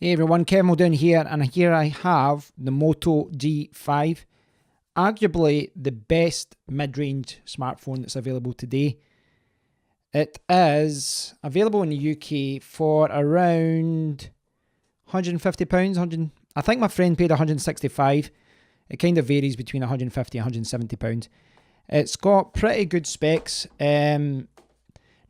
Hey everyone, Kevin down here, and here I have the Moto G5, arguably the best mid-range smartphone that's available today. It is available in the UK for around £150. I think my friend paid £165. It kind of varies between £150 and £170. It's got pretty good specs.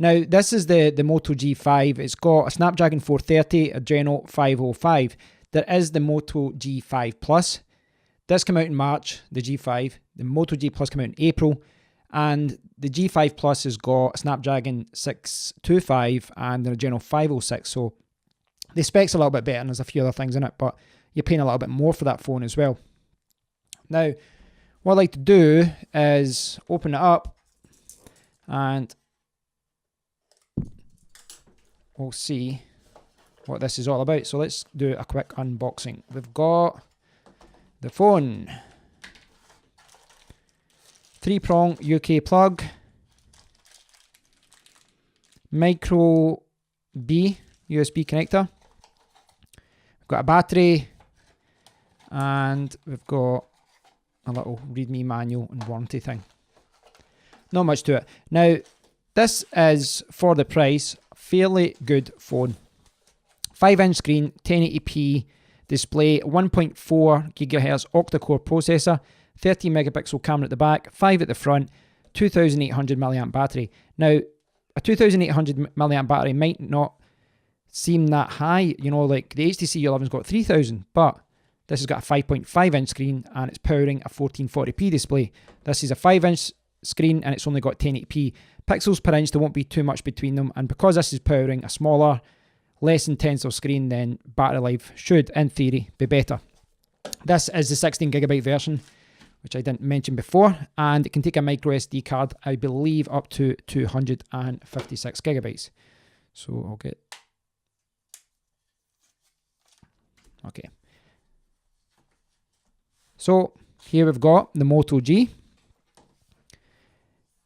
Now, this is the Moto G5. It's got a Snapdragon 430, a Adreno 505. There is the Moto G5 Plus. This came out in March, the G5. The Moto G Plus came out in April. And the G5 Plus has got a Snapdragon 625 and an Adreno 506. So the specs are a little bit better and there's a few other things in it, but you're paying a little bit more for that phone as well. Now, what I like to do is open it up and we'll see what this is all about. So let's do a quick unboxing. We've got the phone, 3-prong UK plug, micro B USB connector, we've got a battery, and we've got a little readme manual and warranty thing. Not much to it. Now, this is, for the price, fairly good phone. 5-inch screen, 1080p display, 1.4 GHz octa-core processor, 13 megapixel camera at the back, 5 at the front, 2800 milliamp battery. Now, a 2800 milliamp battery might not seem that high, you know, like the HTC U11's got 3000, but this has got a 5.5-inch screen and it's powering a 1440p display. This is a 5-inch screen and it's only got 1080p. Pixels per inch, there won't be too much between them, and because this is powering a smaller, less intensive screen, then battery life should, in theory, be better. This is the 16GB version, which I didn't mention before, and it can take a micro SD card, I believe up to 256GB. So I'll get... Okay. So here we've got the Moto G.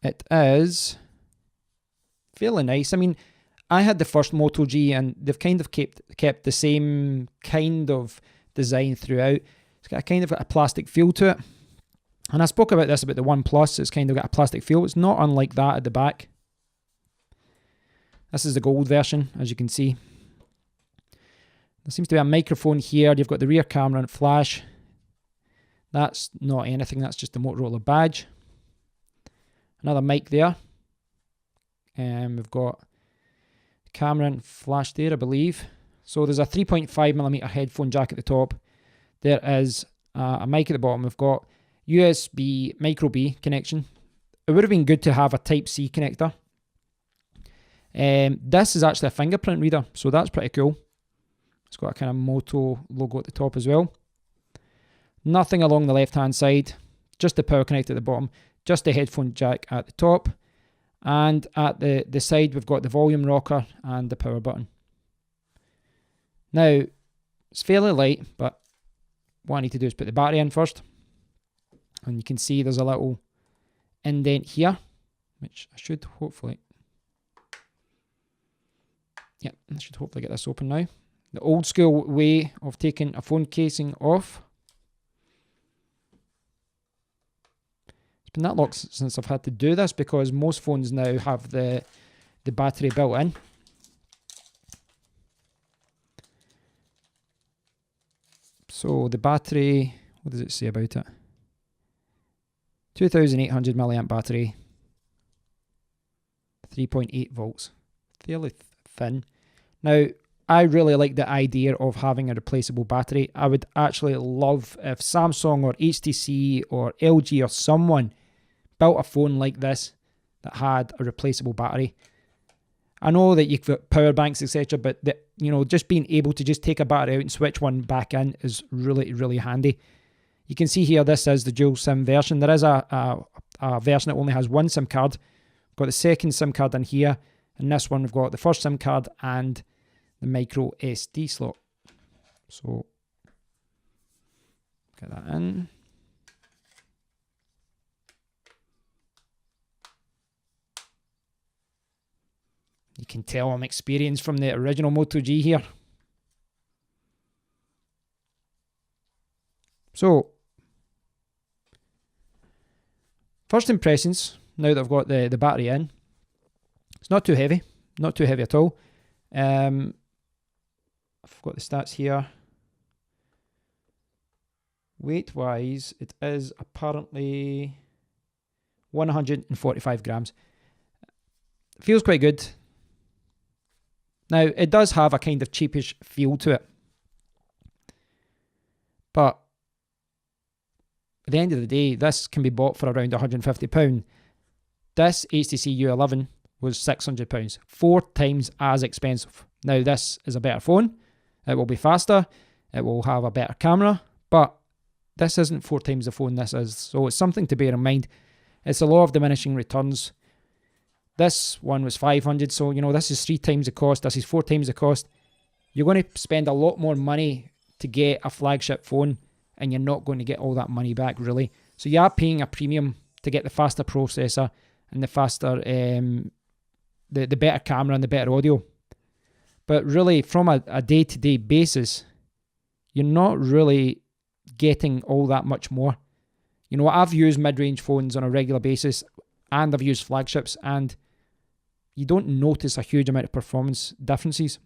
It is fairly nice. I mean, I had the first Moto G and they've kind of kept the same kind of design throughout. It's got a kind of a plastic feel to it. And I spoke about this about the OnePlus. It's kind of got a plastic feel. It's not unlike that at the back. This is the gold version, as you can see. There seems to be a microphone here. You've got the rear camera and flash. That's not anything. That's just the Motorola badge. Another mic there. We've got camera and flash there, I believe. So there's a 3.5mm headphone jack at the top. There is a mic at the bottom. We've got USB micro B connection. It would have been good to have a Type-C connector. This is actually a fingerprint reader, so that's pretty cool. It's got a kind of Moto logo at the top as well. Nothing along the left-hand side. Just the power connector at the bottom. Just the headphone jack at the top. And at the side, we've got the volume rocker and the power button. Now, it's fairly light, but what I need to do is put the battery in first. And you can see there's a little indent here, which I should hopefully... Yeah, I should hopefully get this open now. The old school way of taking a phone casing off. Been that long since I've had to do this because most phones now have the battery built in. So the battery, what does it say about it? 2800 milliamp battery, 3.8 volts, fairly thin. Now, I really like the idea of having a replaceable battery. I would actually love if Samsung or HTC or LG or someone built a phone like this that had a replaceable battery. I know that you've got power banks, etc., but just being able to just take a battery out and switch one back in is really, really handy. You can see here, this is the dual SIM version. There is a version that only has one SIM card. We've got the second SIM card in here, and this one we've got the first SIM card and the micro SD slot. So, get that in. You can tell I'm experienced from the original Moto G here. So, first impressions, now that I've got the battery in, it's not too heavy. Not too heavy at all. I've got the stats here. Weight-wise, it is apparently 145 grams. Feels quite good. Now, it does have a kind of cheapish feel to it. But at the end of the day, this can be bought for around £150. This HTC U11 was £600, 4 times as expensive. Now, this is a better phone. It will be faster. It will have a better camera. But this isn't 4 times the phone this is. So it's something to bear in mind. It's a law of diminishing returns. This one was 500, so you know this is 3 times the cost. This is 4 times the cost. You're going to spend a lot more money to get a flagship phone, and you're not going to get all that money back really. So you are paying a premium to get the faster processor and the faster, the better camera and the better audio. But really, from a day-to-day basis, you're not really getting all that much more. You know, I've used mid-range phones on a regular basis, and I've used flagships, and you don't notice a huge amount of performance differences.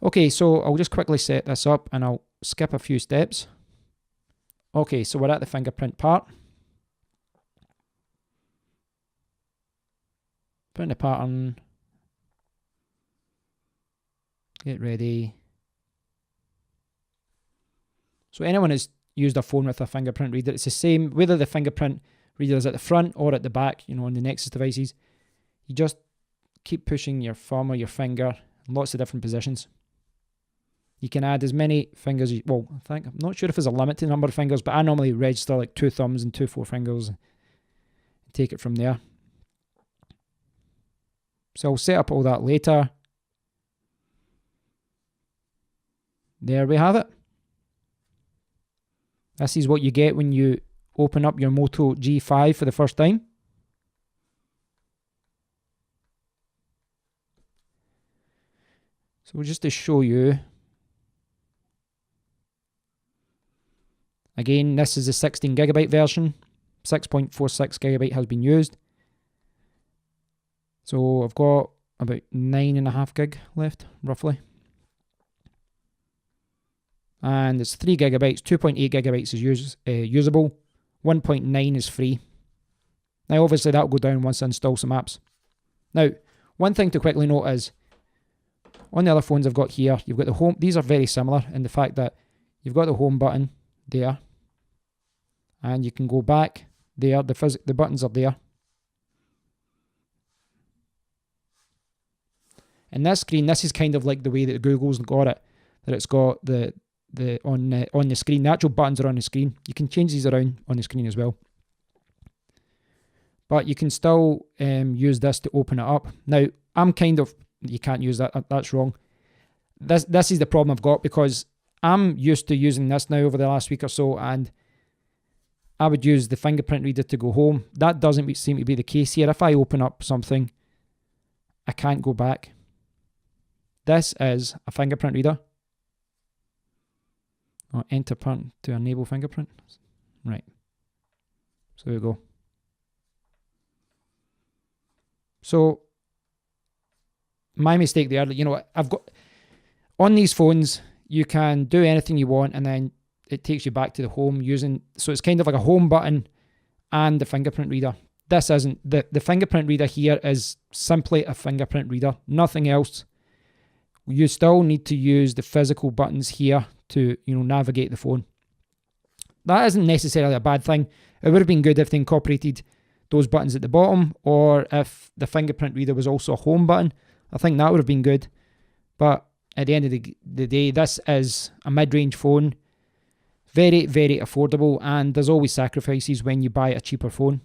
Okay, so I'll just quickly set this up and I'll skip a few steps. Okay, so we're at the fingerprint part. Put in the pattern. Get ready. So anyone who's used a phone with a fingerprint reader, it's the same, whether the fingerprint reader is at the front or at the back, you know, on the Nexus devices. You just keep pushing your thumb or your finger in lots of different positions. You can add as many fingers, well, I'm not sure if there's a limit to the number of fingers, but I normally register like 2 thumbs and 2 forefingers and take it from there. So I'll set up all that later. There we have it. This is what you get when you open up your Moto G5 for the first time. So just to show you, again, this is the 16GB version. 6.46 gigabyte has been used. So I've got about 9.5 gig left, roughly. And it's 3 gigabytes, 2.8 gigabytes is usable, 1.9 is free. Now obviously that'll go down once I install some apps. Now, one thing to quickly note is, on the other phones I've got here, you've got the home, these are very similar in the fact that you've got the home button there, and you can go back there, the buttons are there. And this screen, this is kind of like the way that Google's got it, that it's got on the screen, the actual buttons are on the screen. You can change these around on the screen as well. But you can still use this to open it up. Now, you can't use that, that's wrong. This is the problem I've got, because I'm used to using this now over the last week or so, and I would use the fingerprint reader to go home. That doesn't seem to be the case here. If I open up something, I can't go back. This is a fingerprint reader. Oh, enter pattern to enable fingerprint. Right. So there we go. So my mistake there, you know, I've got on these phones, you can do anything you want, and then it takes you back to the home using, so it's kind of like a home button and the fingerprint reader. This isn't. The fingerprint reader here is simply a fingerprint reader, nothing else. You still need to use the physical buttons here to, you know, navigate the phone. That isn't necessarily a bad thing. It would have been good if they incorporated those buttons at the bottom, or if the fingerprint reader was also a home button. I think that would have been good. But at the end of the day, this is a mid-range phone. Very, very affordable, and there's always sacrifices when you buy a cheaper phone.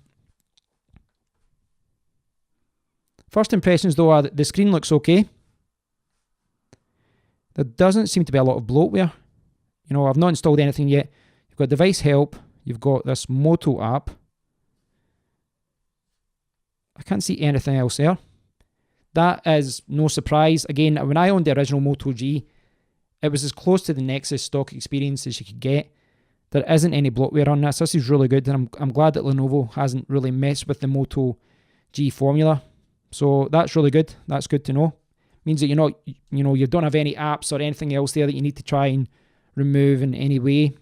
First impressions though are that the screen looks okay. There doesn't seem to be a lot of bloatware. You know, I've not installed anything yet. You've got device help. You've got this Moto app. I can't see anything else there. That is no surprise. Again, when I owned the original Moto G, it was as close to the Nexus stock experience as you could get. there isn't any bloatware on this. This is really good, and I'm glad that Lenovo hasn't really messed with the Moto G formula. So that's really good. That's good to know. Means that you're not, you don't have any apps or anything else there that you need to try and remove in any way.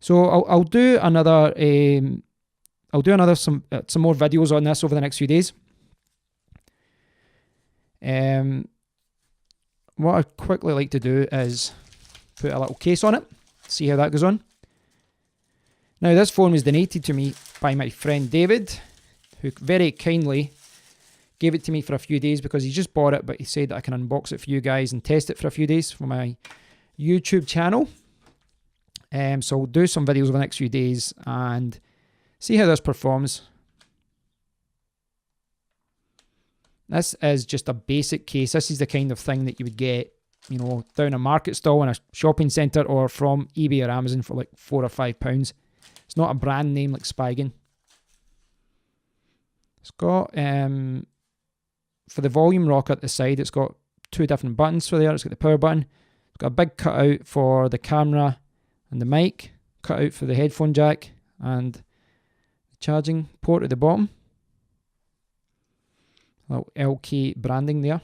So I'll do another some more videos on this over the next few days. What I'd quickly like to do is put a little case on it, see how that goes on. Now, this phone was donated to me by my friend David, who very kindly gave it to me for a few days because he just bought it, but he said that I can unbox it for you guys and test it for a few days for my YouTube channel. So I'll do some videos over the next few days and see how this performs. This is just a basic case. This is the kind of thing that you would get, down a market stall in a shopping centre or from eBay or Amazon for like £4 or £5. It's not a brand name like Spigen. It's got, for the volume rocker at the side, it's got 2 different buttons for there. It's got the power button. It's got a big cutout for the camera and the mic, cutout for the headphone jack, and the charging port at the bottom. Little LK branding there.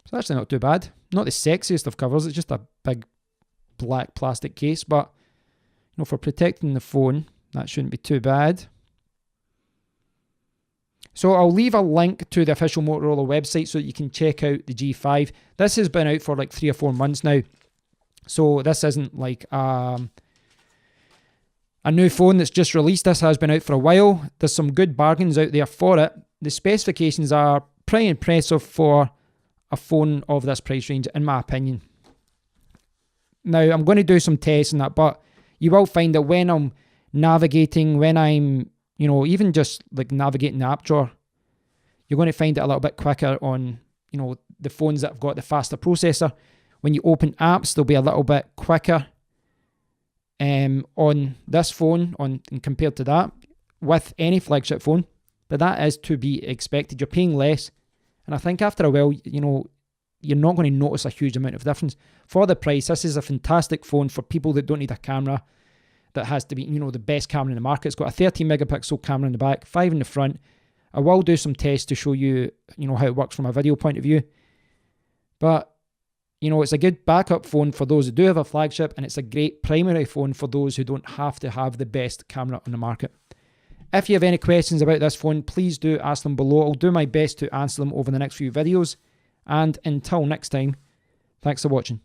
It's actually not too bad. Not the sexiest of covers, it's just a big black plastic case, but for protecting the phone, that shouldn't be too bad. So I'll leave a link to the official Motorola website so that you can check out the G5. This has been out for like 3 or 4 months now. So this isn't like a new phone that's just released. This has been out for a while. There's some good bargains out there for it. The specifications are pretty impressive for a phone of this price range, in my opinion. Now, I'm going to do some tests and that, but you will find that when I'm navigating, when I'm, even just like navigating the app drawer, you're going to find it a little bit quicker on, the phones that have got the faster processor. When you open apps, they'll be a little bit quicker on this phone compared to that with any flagship phone. But that is to be expected. You're paying less. And I think after a while, you're not going to notice a huge amount of difference. For the price, this is a fantastic phone for people that don't need a camera that has to be, the best camera in the market. It's got a 13 megapixel camera in the back, 5 in the front. I will do some tests to show you, how it works from a video point of view. But it's a good backup phone for those who do have a flagship, and it's a great primary phone for those who don't have to have the best camera on the market. If you have any questions about this phone, please do ask them below. I'll do my best to answer them over the next few videos. And until next time, thanks for watching.